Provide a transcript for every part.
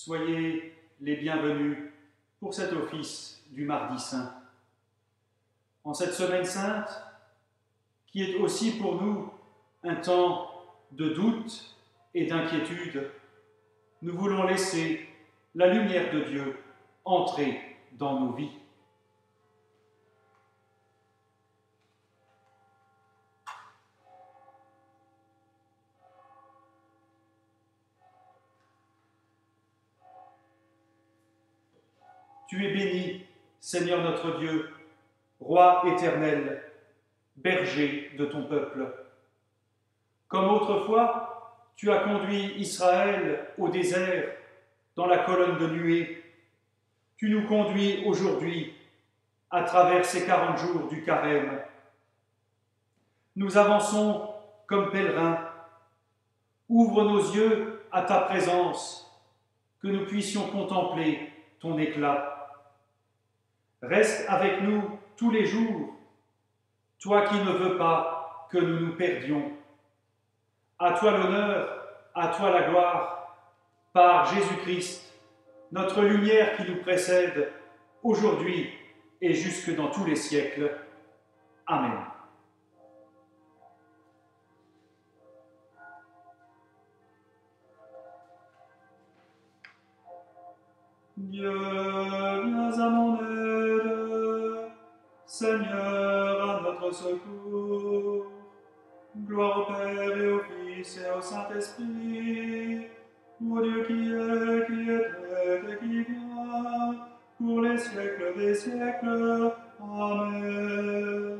Soyez les bienvenus pour cet office du Mardi Saint. En cette semaine sainte, qui est aussi pour nous un temps de doute et d'inquiétude, nous voulons laisser la lumière de Dieu entrer dans nos vies. Tu es béni, Seigneur notre Dieu, Roi éternel, berger de ton peuple. Comme autrefois, tu as conduit Israël au désert dans la colonne de nuée. Tu nous conduis aujourd'hui à travers ces 40 jours du carême. Nous avançons comme pèlerins. Ouvre nos yeux à ta présence, que nous puissions contempler ton éclat. Reste avec nous tous les jours, toi qui ne veux pas que nous nous perdions. À toi l'honneur, à toi la gloire, par Jésus-Christ, notre lumière qui nous précède, aujourd'hui et jusque dans tous les siècles. Amen. Dieu, viens à mon aide, Seigneur, à notre secours. Gloire au Père et au Fils et au Saint-Esprit, au Dieu qui était et qui vient, pour les siècles des siècles. Amen.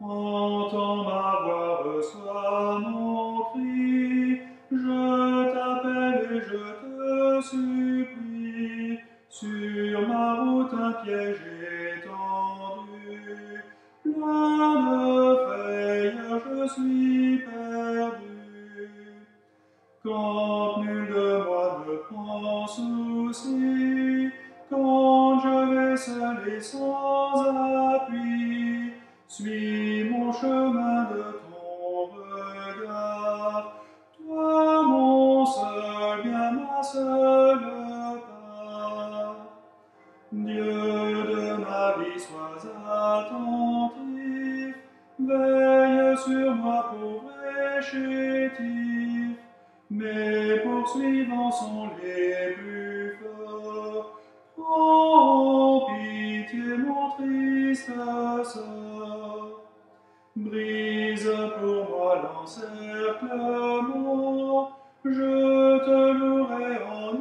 Entends ma voix, reçois mon cri, je t'appelle et je te supplie, sur ma route un piège étendu, plein de frayeur je suis perdu. Quand nul de moi ne prend souci, quand je vais seul et sans appui, suis mon chemin de ton regard, toi mon seul bien, ma seule part. Dieu de ma vie, sois attentif, veille sur moi, pauvre et chétif. Mes poursuivants sont les plus forts, prends en pitié mon triste sort. Brise pour moi l'encerclement, je te louerai en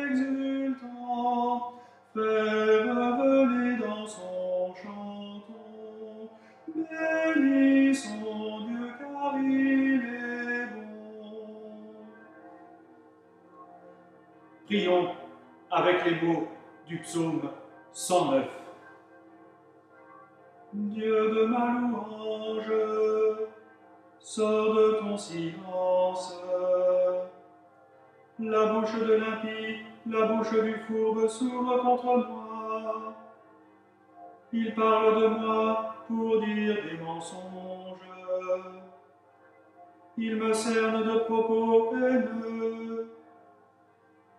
exultant. Fais revenir dans son chanton, bénissons Dieu car il est bon. Prions avec les mots du psaume 109. Dieu de ma louange, sors de ton silence. La bouche de l'impie, la bouche du fourbe s'ouvre contre moi. Il parle de moi pour dire des mensonges. Il me cerne de propos haineux.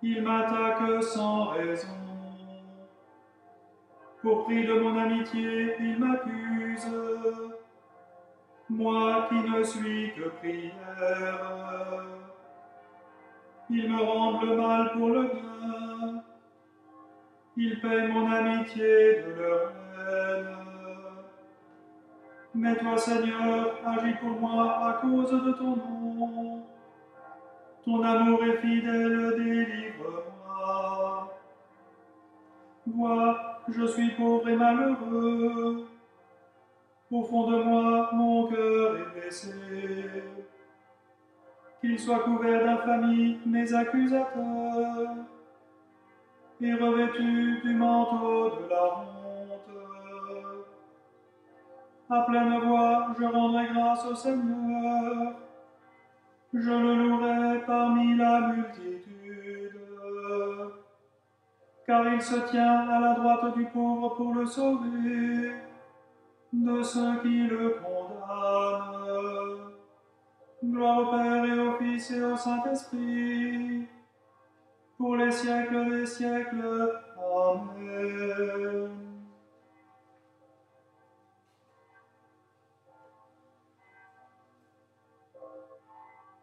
Il m'attaque sans raison. Pour prix de mon amitié, il m'accuse. Moi qui ne suis que prière. Ils me rendent le mal pour le bien. Ils paient mon amitié de leur haine. Mais toi, Seigneur, agis pour moi à cause de ton nom. Ton amour est fidèle, délivre-moi. Vois, je suis pauvre et malheureux. Au fond de moi, mon cœur est blessé. Qu'ils soient couverts d'infamie, mes accusateurs, et revêtus du manteau de la honte. À pleine voix, je rendrai grâce au Seigneur. Je le louerai parmi la multitude. Car il se tient à la droite du pauvre pour le sauver de ceux qui le condamnent. Gloire au Père et au Fils et au Saint-Esprit, pour les siècles des siècles. Amen.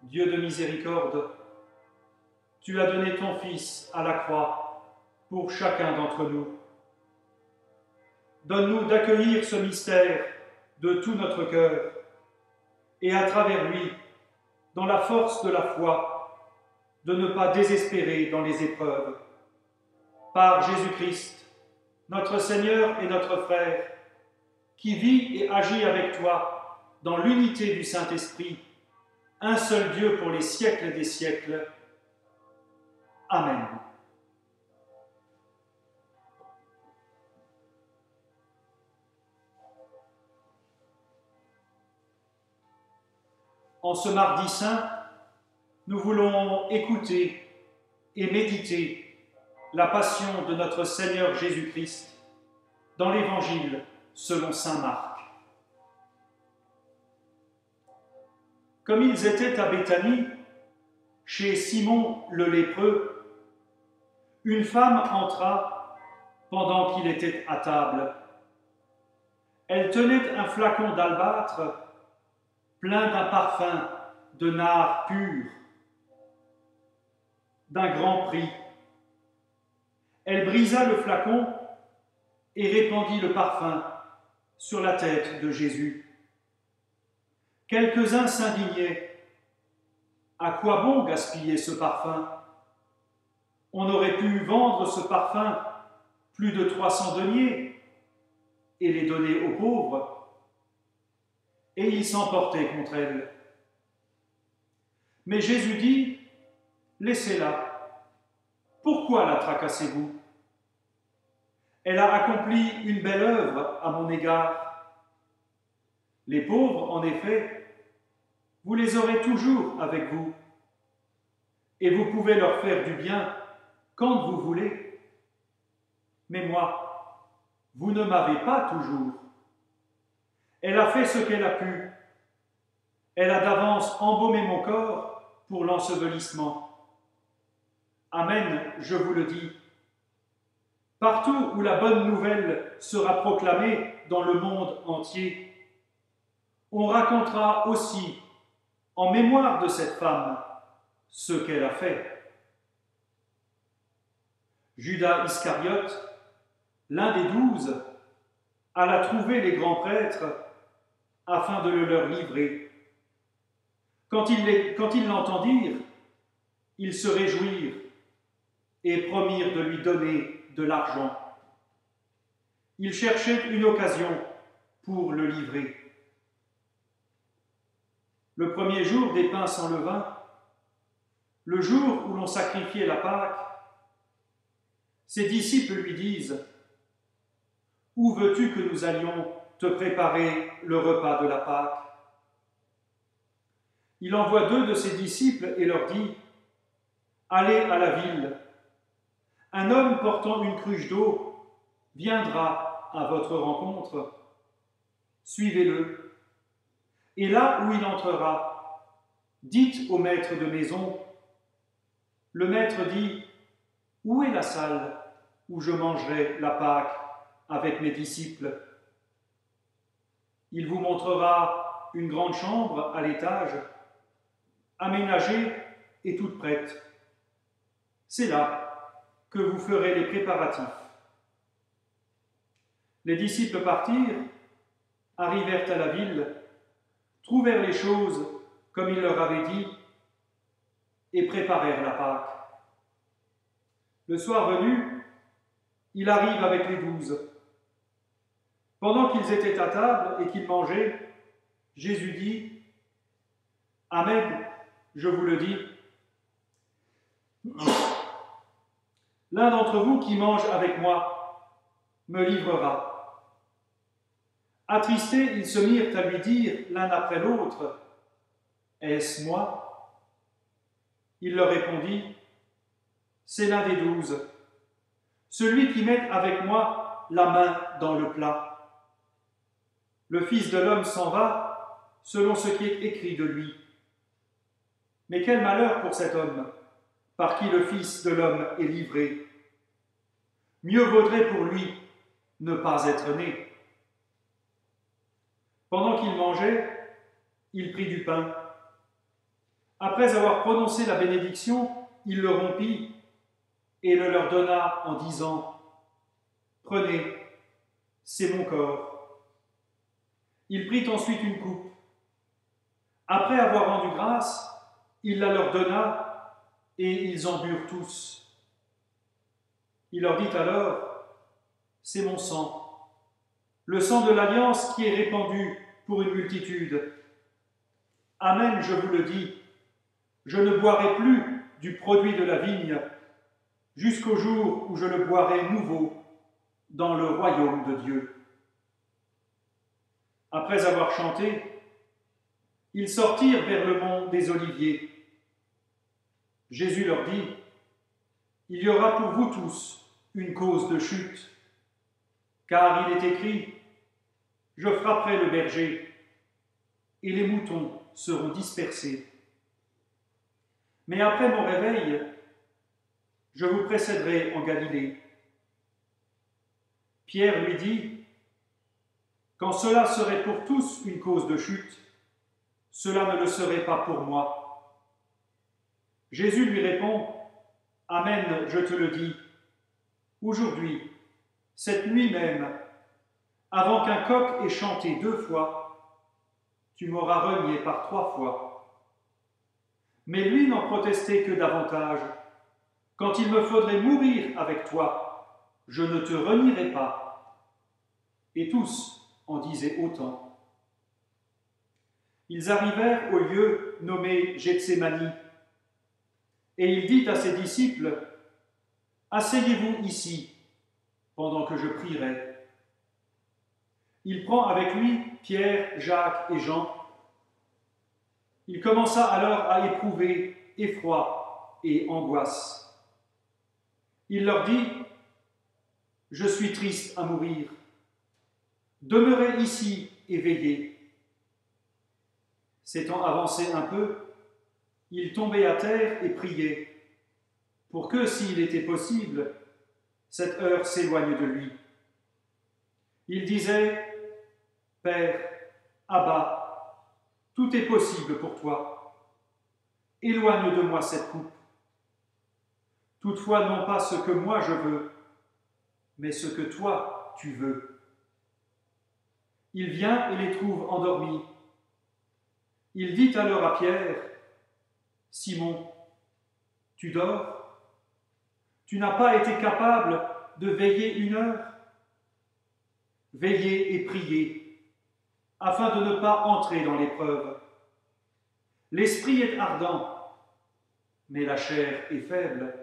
Dieu de miséricorde, tu as donné ton Fils à la croix pour chacun d'entre nous. Donne-nous d'accueillir ce mystère de tout notre cœur et à travers lui, dans la force de la foi, de ne pas désespérer dans les épreuves. Par Jésus-Christ, notre Seigneur et notre frère, qui vit et agit avec toi dans l'unité du Saint-Esprit, un seul Dieu pour les siècles des siècles. Amen. En ce mardi saint, nous voulons écouter et méditer la passion de notre Seigneur Jésus-Christ dans l'Évangile selon saint Marc. Comme ils étaient à Béthanie, chez Simon le lépreux, une femme entra pendant qu'il était à table. Elle tenait un flacon d'albâtre plein d'un parfum de nard pur, d'un grand prix. Elle brisa le flacon et répandit le parfum sur la tête de Jésus. Quelques-uns s'indignaient. À quoi bon gaspiller ce parfum? On aurait pu vendre ce parfum plus de 300 deniers et les donner aux pauvres. Et ils s'emportaient contre elle. Mais Jésus dit, laissez-la. Pourquoi la tracassez-vous? Elle a accompli une belle œuvre à mon égard. Les pauvres, en effet, vous les aurez toujours avec vous, et vous pouvez leur faire du bien quand vous voulez. Mais moi, vous ne m'avez pas toujours. Elle a fait ce qu'elle a pu. Elle a d'avance embaumé mon corps pour l'ensevelissement. Amen, je vous le dis. Partout où la bonne nouvelle sera proclamée dans le monde entier, on racontera aussi, en mémoire de cette femme, ce qu'elle a fait. Judas Iscariote, l'un des 12, alla trouver les grands prêtres afin de le leur livrer. Quand ils l'entendirent, ils se réjouirent et promirent de lui donner de l'argent. Ils cherchaient une occasion pour le livrer. Le premier jour des pains sans levain, le jour où l'on sacrifiait la Pâque, ses disciples lui disent « Où veux-tu que nous allions te préparer le repas de la Pâque ?» Il envoie 2 de ses disciples et leur dit « Allez à la ville. Un homme portant une cruche d'eau viendra à votre rencontre. Suivez-le. Et là où il entrera, dites au maître de maison, le maître dit, où est la salle où je mangerai la Pâque avec mes disciples? Il vous montrera une grande chambre à l'étage, aménagée et toute prête. C'est là que vous ferez les préparatifs. Les disciples partirent, arrivèrent à la ville, trouvèrent les choses comme il leur avait dit et préparèrent la Pâque. Le soir venu, il arrive avec les 12. Pendant qu'ils étaient à table et qu'ils mangeaient, Jésus dit « Amen, je vous le dis, l'un d'entre vous qui mange avec moi me livrera. » Attristés, ils se mirent à lui dire l'un après l'autre, « Est-ce moi ?» Il leur répondit, « C'est l'un des 12, celui qui met avec moi la main dans le plat. Le Fils de l'homme s'en va selon ce qui est écrit de lui. Mais quel malheur pour cet homme par qui le Fils de l'homme est livré. Mieux vaudrait pour lui ne pas être né. Pendant qu'il mangeait, il prit du pain. Après avoir prononcé la bénédiction, il le rompit et le leur donna en disant : « Prenez, c'est mon corps. » Il prit ensuite une coupe. Après avoir rendu grâce, il la leur donna et ils en burent tous. Il leur dit alors : « C'est mon sang, le sang de l'alliance qui est répandu pour une multitude. Amen, je vous le dis, je ne boirai plus du produit de la vigne jusqu'au jour où je le boirai nouveau dans le royaume de Dieu. » Après avoir chanté, ils sortirent vers le mont des Oliviers. Jésus leur dit : « Il y aura pour vous tous une cause de chute, car il est écrit : je frapperai le berger, et les moutons seront dispersés. Mais après mon réveil, je vous précéderai en Galilée. » Pierre lui dit : « Quand cela serait pour tous une cause de chute, cela ne le serait pas pour moi. » Jésus lui répond : « Amen, je te le dis, aujourd'hui, cette nuit même, avant qu'un coq ait chanté 2 fois, tu m'auras renié par 3 fois. » Mais lui n'en protestait que davantage. « Quand il me faudrait mourir avec toi, je ne te renierai pas. » Et tous en disaient autant. Ils arrivèrent au lieu nommé Gethsémani, et il dit à ses disciples : « Asseyez-vous ici, pendant que je prierai. » Il prend avec lui Pierre, Jacques et Jean. Il commença alors à éprouver effroi et angoisse. Il leur dit : « Je suis triste à mourir. Demeurez ici et veillez. » S'étant avancé un peu, il tombait à terre et priait, pour que, s'il était possible, cette heure s'éloigne de lui. Il disait : « Père, Abba, tout est possible pour toi. Éloigne de moi cette coupe. Toutefois, non pas ce que moi je veux, mais ce que toi tu veux. » Il vient et les trouve endormis. Il dit alors à Pierre : « Simon, tu dors ? Tu n'as pas été capable de veiller 1 heure ? Veillez et priez, afin de ne pas entrer dans l'épreuve. L'esprit est ardent, mais la chair est faible. »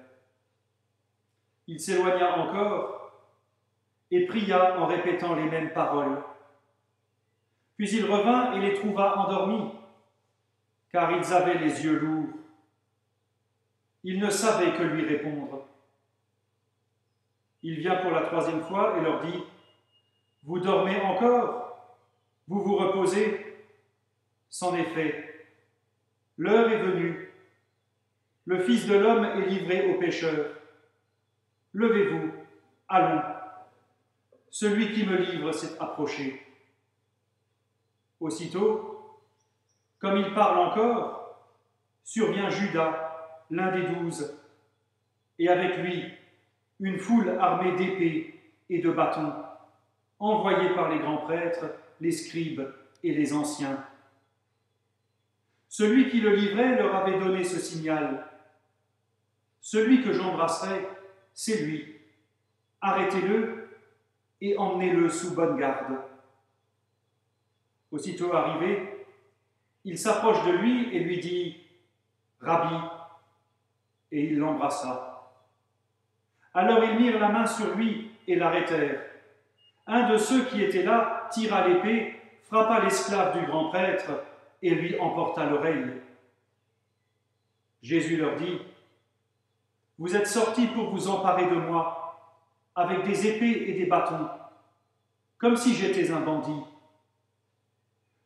Il s'éloigna encore et pria en répétant les mêmes paroles. Puis il revint et les trouva endormis, car ils avaient les yeux lourds. Ils ne savaient que lui répondre. Il vient pour la 3e fois et leur dit : « Vous dormez encore ? Vous vous reposez ? C'en est fait. L'heure est venue. Le Fils de l'homme est livré aux pécheurs. Levez-vous, allons. Celui qui me livre s'est approché. » Aussitôt, comme il parle encore, survient Judas, l'un des 12, et avec lui une foule armée d'épées et de bâtons, envoyés par les grands prêtres, les scribes et les anciens. Celui qui le livrait leur avait donné ce signal : « Celui que j'embrasserai, c'est lui. Arrêtez-le et emmenez-le sous bonne garde. » Aussitôt arrivé, il s'approche de lui et lui dit : « Rabbi », et il l'embrassa. Alors ils mirent la main sur lui et l'arrêtèrent. Un de ceux qui étaient là tira l'épée, frappa l'esclave du grand prêtre et lui emporta l'oreille. Jésus leur dit : « Vous êtes sortis pour vous emparer de moi, avec des épées et des bâtons, comme si j'étais un bandit.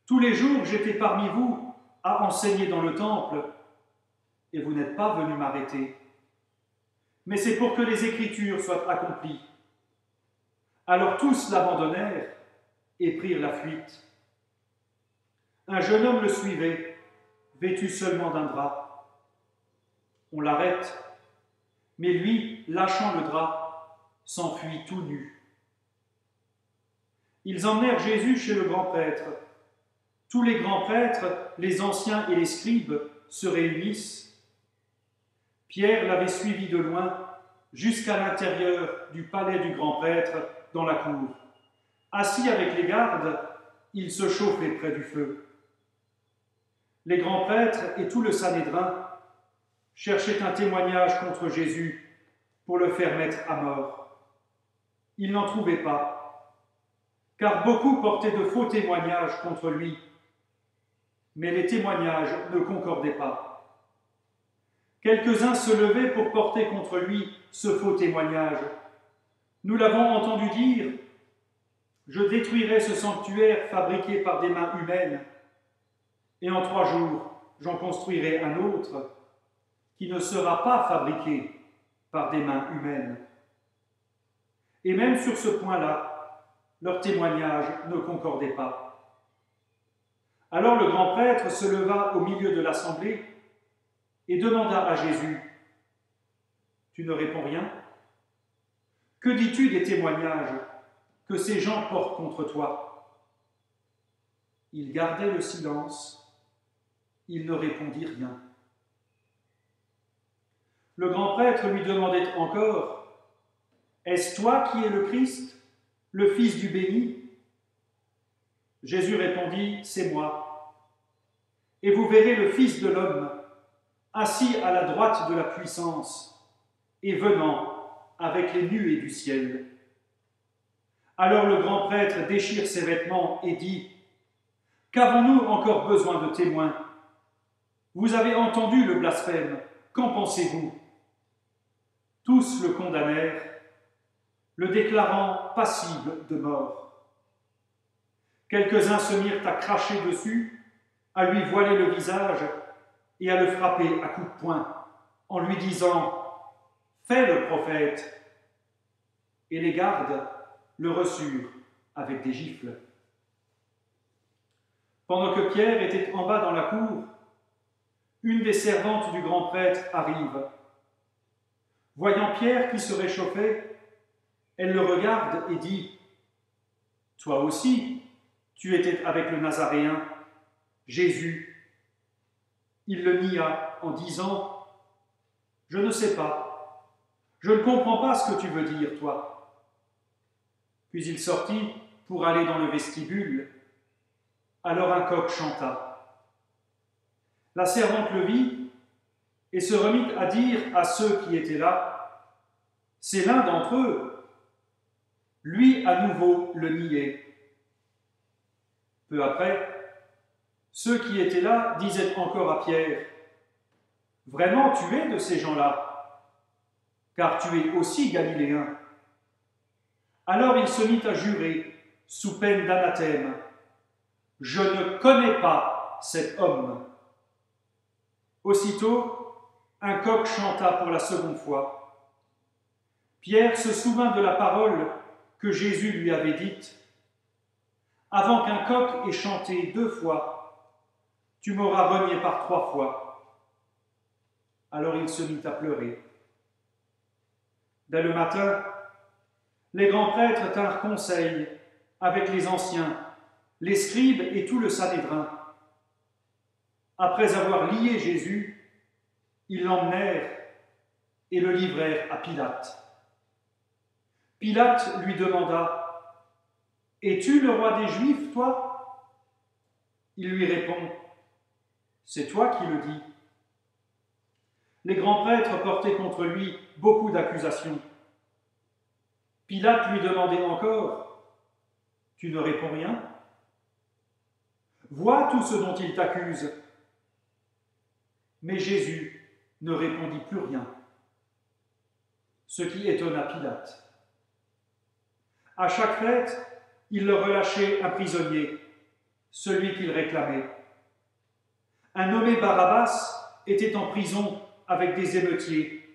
Tous les jours, j'étais parmi vous à enseigner dans le temple, et vous n'êtes pas venus m'arrêter. mais c'est pour que les Écritures soient accomplies. » Alors tous l'abandonnèrent et prirent la fuite. Un jeune homme le suivait, vêtu seulement d'un drap. On l'arrête, mais lui, lâchant le drap, s'enfuit tout nu. Ils emmenèrent Jésus chez le grand prêtre. Tous les grands prêtres, les anciens et les scribes, se réunissent. Pierre l'avait suivi de loin jusqu'à l'intérieur du palais du grand prêtre, dans la cour. Assis avec les gardes, il se chauffait près du feu. Les grands prêtres et tout le Sanhédrin cherchaient un témoignage contre Jésus pour le faire mettre à mort. Ils n'en trouvaient pas, car beaucoup portaient de faux témoignages contre lui, mais les témoignages ne concordaient pas. Quelques-uns se levaient pour porter contre lui ce faux témoignage. Nous l'avons entendu dire, « Je détruirai ce sanctuaire fabriqué par des mains humaines, et en 3 jours, j'en construirai un autre qui ne sera pas fabriqué par des mains humaines. » Et même sur ce point-là, leurs témoignages ne concordaient pas. Alors le grand prêtre se leva au milieu de l'assemblée et demanda à Jésus, « Tu ne réponds rien ? Que dis-tu des témoignages que ces gens portent contre toi ?» Il gardait le silence, il ne répondit rien. Le grand prêtre lui demandait encore, « Est-ce toi qui es le Christ, le Fils du béni ?» Jésus répondit, « C'est moi. Et vous verrez le Fils de l'homme, assis à la droite de la puissance, et venant avec les nuées du ciel. » Alors le grand prêtre déchire ses vêtements et dit, « Qu'avons-nous encore besoin de témoins ? Vous avez entendu le blasphème, qu'en pensez-vous » Tous le condamnèrent, le déclarant passible de mort. Quelques-uns se mirent à cracher dessus, à lui voiler le visage et à le frapper à coups de poing, en lui disant « Fais le prophète !» Et les gardes le reçurent avec des gifles. Pendant que Pierre était en bas dans la cour, une des servantes du grand prêtre arrive. Voyant Pierre qui se réchauffait, elle le regarde et dit, « Toi aussi, tu étais avec le Nazaréen, Jésus. » Il le nia en disant, « Je ne sais pas, je ne comprends pas ce que tu veux dire, toi. » Puis il sortit pour aller dans le vestibule. Alors un coq chanta. La servante le vit et se remit à dire à ceux qui étaient là, « C'est l'un d'entre eux. » Lui, à nouveau, le niait. Peu après, ceux qui étaient là disaient encore à Pierre, « Vraiment, tu es de ces gens-là, car tu es aussi galiléen. » Alors il se mit à jurer, sous peine d'anathème, « Je ne connais pas cet homme. » Aussitôt, un coq chanta pour la seconde fois. Pierre se souvint de la parole que Jésus lui avait dite, « Avant qu'un coq ait chanté 2 fois, tu m'auras renié par 3 fois. » Alors il se mit à pleurer. Dès le matin, les grands prêtres tinrent conseil avec les anciens, les scribes et tout le Sanhédrin. Après avoir lié Jésus, ils l'emmenèrent et le livrèrent à Pilate. Pilate lui demanda, « Es-tu le roi des Juifs, toi ?» Il lui répond, « C'est toi qui le dis. » Les grands prêtres portaient contre lui beaucoup d'accusations. Pilate lui demandait encore, « Tu ne réponds rien ? Vois tout ce dont il t'accuse. » Mais Jésus ne répondit plus rien, ce qui étonna Pilate. À chaque fête, il leur relâchait un prisonnier, celui qu'il réclamait. Un nommé Barabbas était en prison avec des émeutiers.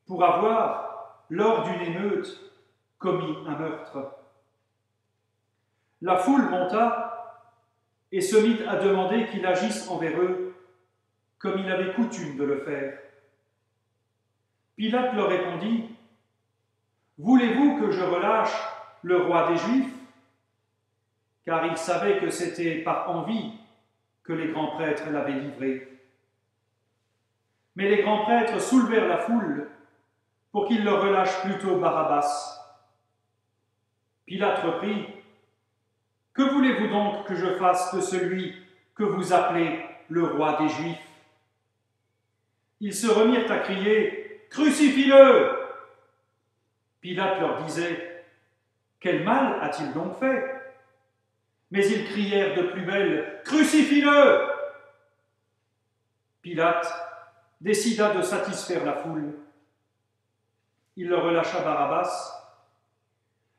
pour avoir, lors d'une émeute, commis un meurtre. La foule monta et se mit à demander qu'il agisse envers eux comme il avait coutume de le faire. Pilate leur répondit, « Voulez-vous que je relâche le roi des Juifs ?» Car il savait que c'était par envie que les grands prêtres l'avaient livré. Mais les grands prêtres soulevèrent la foule pour qu'ils leur relâchent plutôt Barabbas. Pilate reprit, « Que voulez-vous donc que je fasse de celui que vous appelez le roi des Juifs ?» Ils se remirent à crier, « Crucifie-le » Pilate leur disait, « Quel mal a-t-il donc fait ?» Mais ils crièrent de plus belle, « Crucifie-le » Pilate décida de satisfaire la foule. Il leur relâcha Barabbas,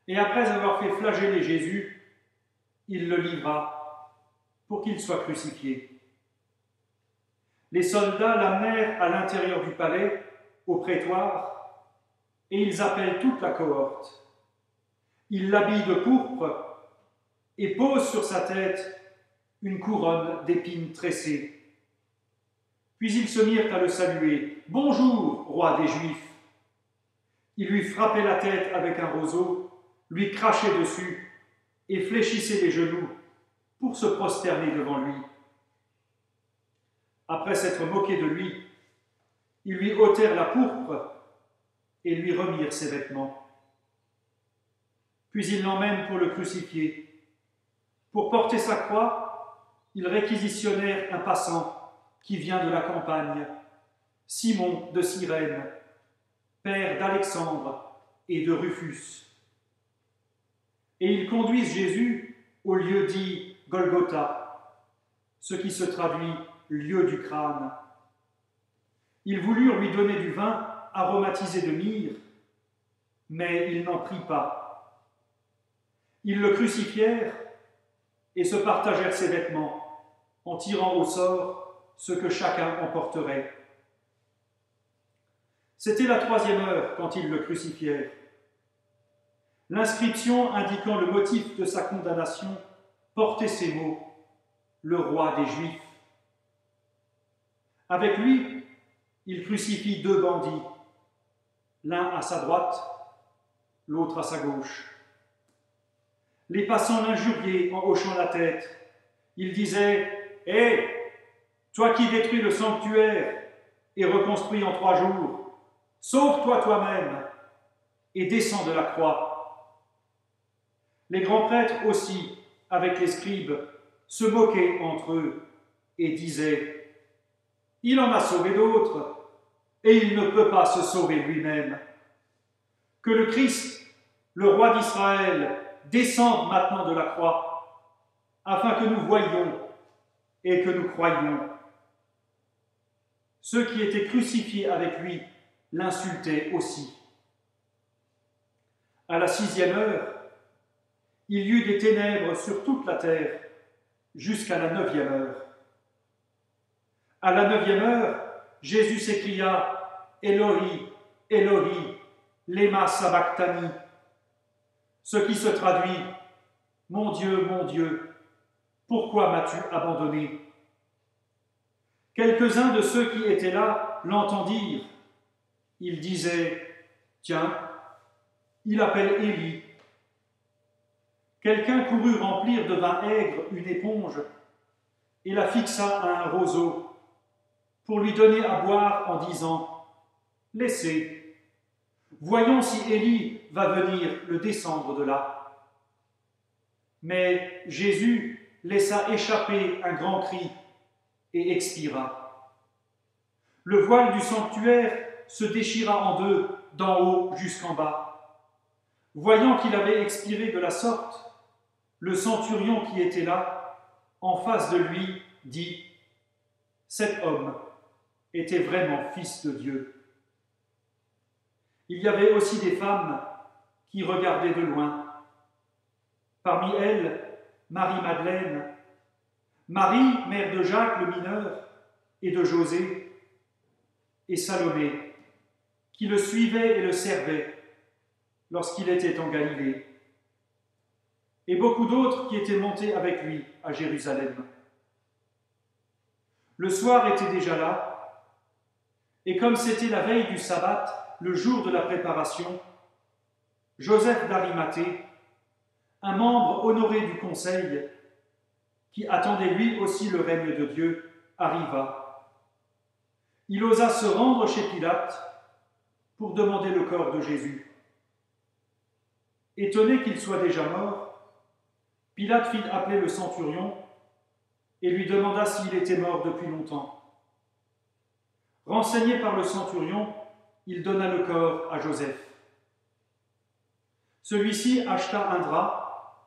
et après avoir fait flageller Jésus, il le livra pour qu'il soit crucifié. Les soldats l'amenèrent à l'intérieur du palais, au prétoire, et ils appellent toute la cohorte. Ils l'habillent de pourpre et posent sur sa tête une couronne d'épines tressées. Puis ils se mirent à le saluer. « Bonjour, roi des Juifs !» Ils lui frappaient la tête avec un roseau, lui crachaient dessus et fléchissaient les genoux pour se prosterner devant lui. Après s'être moqués de lui, ils lui ôtèrent la pourpre et lui remirent ses vêtements. Puis ils l'emmènent pour le crucifier. Pour porter sa croix, ils réquisitionnèrent un passant qui vient de la campagne, Simon de Cyrène, père d'Alexandre et de Rufus. Et ils conduisent Jésus au lieu dit Golgotha, ce qui se traduit lieu du crâne. Ils voulurent lui donner du vin aromatisé de myrrhe, mais il n'en prit pas. Ils le crucifièrent et se partagèrent ses vêtements, en tirant au sort ce que chacun emporterait. C'était la 3e heure quand ils le crucifièrent. L'inscription indiquant le motif de sa condamnation portait ces mots, « Le roi des Juifs ». Avec lui, il crucifie 2 bandits, l'un à sa droite, l'autre à sa gauche. Les passants l'injuriaient en hochant la tête. Ils disaient « Hé, toi qui détruis le sanctuaire et reconstruis en 3 jours, sauve-toi toi-même et descends de la croix. » Les grands prêtres aussi, avec les scribes, se moquaient entre eux et disaient « Il en a sauvé d'autres, et il ne peut pas se sauver lui-même. Que le Christ, le roi d'Israël, descende maintenant de la croix, afin que nous voyions et que nous croyions. » Ceux qui étaient crucifiés avec lui l'insultaient aussi. À la 6e heure, il y eut des ténèbres sur toute la terre, jusqu'à la 9e heure. À la 9e heure, Jésus s'écria « Éloi, Éloi, lema sabachthani », ce qui se traduit « Mon Dieu, pourquoi m'as-tu abandonné ?» Quelques-uns de ceux qui étaient là l'entendirent. Ils disaient « Tiens, il appelle Élie. » Quelqu'un courut remplir de vin aigre une éponge et la fixa à un roseau pour lui donner à boire en disant « Laissez, voyons si Élie va venir le descendre de là. » Mais Jésus laissa échapper un grand cri et expira. Le voile du sanctuaire se déchira en 2, d'en haut jusqu'en bas. Voyant qu'il avait expiré de la sorte, le centurion qui était là, en face de lui, dit « Cet homme était vraiment fils de Dieu. » Il y avait aussi des femmes qui regardaient de loin. Parmi elles, Marie-Madeleine, Marie, mère de Jacques le mineur et de José, et Salomé, qui le suivaient et le servaient lorsqu'il était en Galilée, et beaucoup d'autres qui étaient montés avec lui à Jérusalem. Le soir était déjà là, et comme c'était la veille du sabbat, le jour de la préparation, Joseph d'Arimathée, un membre honoré du conseil, qui attendait lui aussi le règne de Dieu, arriva. Il osa se rendre chez Pilate pour demander le corps de Jésus. Étonné qu'il soit déjà mort, Pilate fit appeler le centurion et lui demanda s'il était mort depuis longtemps. Renseigné par le centurion, il donna le corps à Joseph. Celui-ci acheta un drap,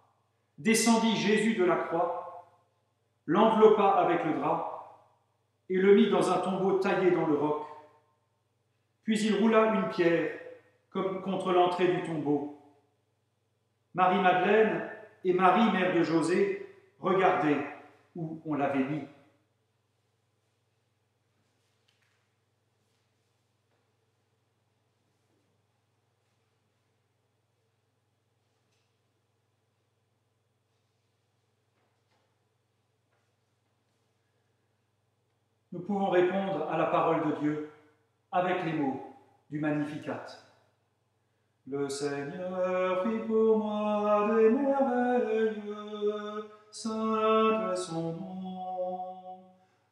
descendit Jésus de la croix, l'enveloppa avec le drap et le mit dans un tombeau taillé dans le roc. Puis il roula une pierre comme contre l'entrée du tombeau. Marie-Madeleine et Marie, mère de José, regardaient où on l'avait mis. Nous pouvons répondre à la parole de Dieu avec les mots du Magnificat. Le Seigneur fit pour moi des merveilles, saint est son nom.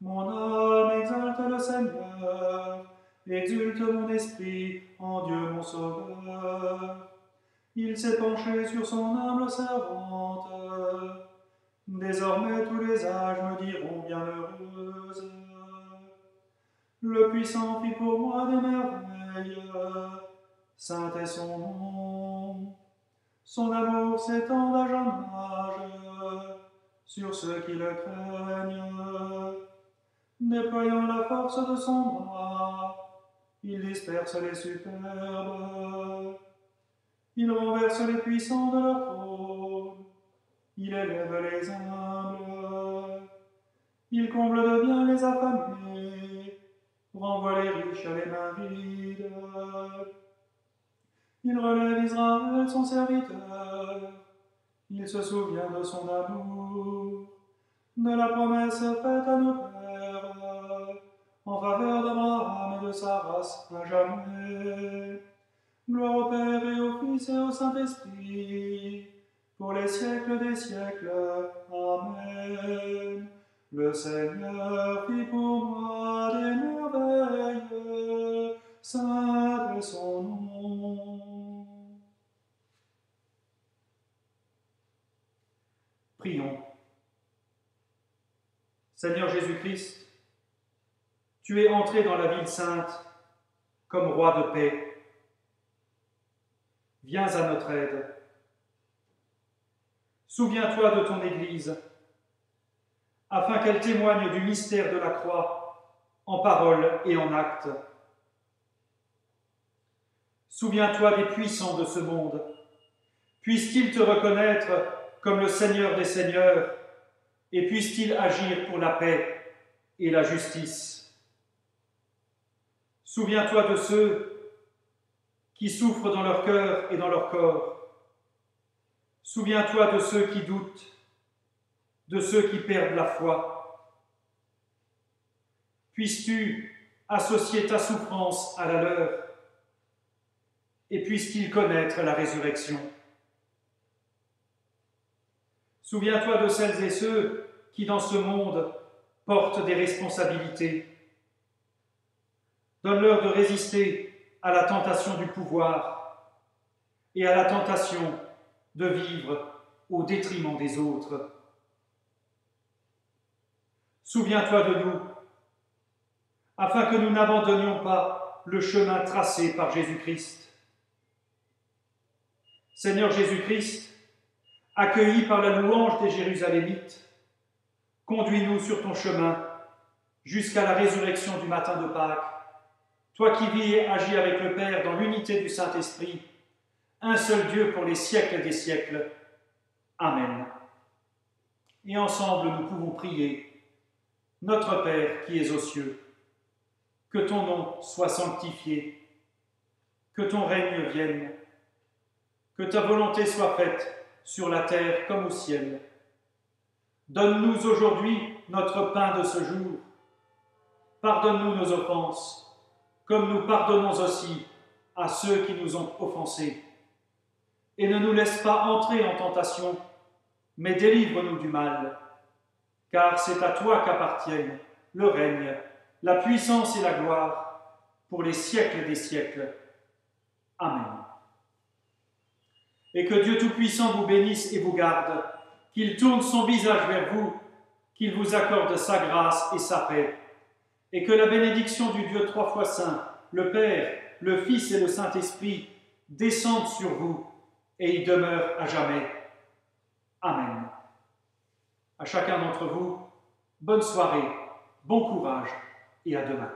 Mon âme exalte le Seigneur, exulte mon esprit en Dieu mon Sauveur. Il s'est penché sur son humble servante. Désormais tous les âges me diront bienheureuse. Le puissant fit pour moi des merveilles, saint est son nom. Son amour s'étend d'âge en âge sur ceux qui le craignent. Déployant la force de son bras, il disperse les superbes. Il renverse les puissants de leur trône, il élève les humbles. Il comble de bien les affamés, renvoie les riches à les mains vides. Il relève Israël, son serviteur. Il se souvient de son amour, de la promesse faite à nos pères, en faveur d'Abraham et de sa race à jamais. Gloire au Père et au Fils et au Saint-Esprit, pour les siècles des siècles. Amen. Le Seigneur fit pour moi des merveilles, saint est son nom. Prions. Seigneur Jésus-Christ, tu es entré dans la ville sainte comme roi de paix. Viens à notre aide. Souviens-toi de ton Église, afin qu'elle témoigne du mystère de la croix en parole et en acte. Souviens-toi des puissants de ce monde. Puissent-ils te reconnaître comme le Seigneur des Seigneurs et puissent-ils agir pour la paix et la justice. Souviens-toi de ceux qui souffrent dans leur cœur et dans leur corps. Souviens-toi de ceux qui doutent, de ceux qui perdent la foi. Puisses-tu associer ta souffrance à la leur et puissent-ils connaître la résurrection. Souviens-toi de celles et ceux qui, dans ce monde, portent des responsabilités. Donne-leur de résister à la tentation du pouvoir et à la tentation de vivre au détriment des autres. Souviens-toi de nous, afin que nous n'abandonnions pas le chemin tracé par Jésus-Christ. Seigneur Jésus-Christ, accueilli par la louange des Jérusalémites, conduis-nous sur ton chemin jusqu'à la résurrection du matin de Pâques, toi qui vis et agis avec le Père dans l'unité du Saint-Esprit, un seul Dieu pour les siècles des siècles. Amen. Et ensemble nous pouvons prier. Notre Père qui es aux cieux, que ton nom soit sanctifié, que ton règne vienne, que ta volonté soit faite sur la terre comme au ciel. Donne-nous aujourd'hui notre pain de ce jour. Pardonne-nous nos offenses, comme nous pardonnons aussi à ceux qui nous ont offensés. Et ne nous laisse pas entrer en tentation, mais délivre-nous du mal, car c'est à toi qu'appartiennent le règne, la puissance et la gloire, pour les siècles des siècles. Amen. Et que Dieu Tout-Puissant vous bénisse et vous garde, qu'il tourne son visage vers vous, qu'il vous accorde sa grâce et sa paix, et que la bénédiction du Dieu trois fois saint, le Père, le Fils et le Saint-Esprit, descende sur vous et y demeure à jamais. Amen. À chacun d'entre vous, bonne soirée, bon courage et à demain.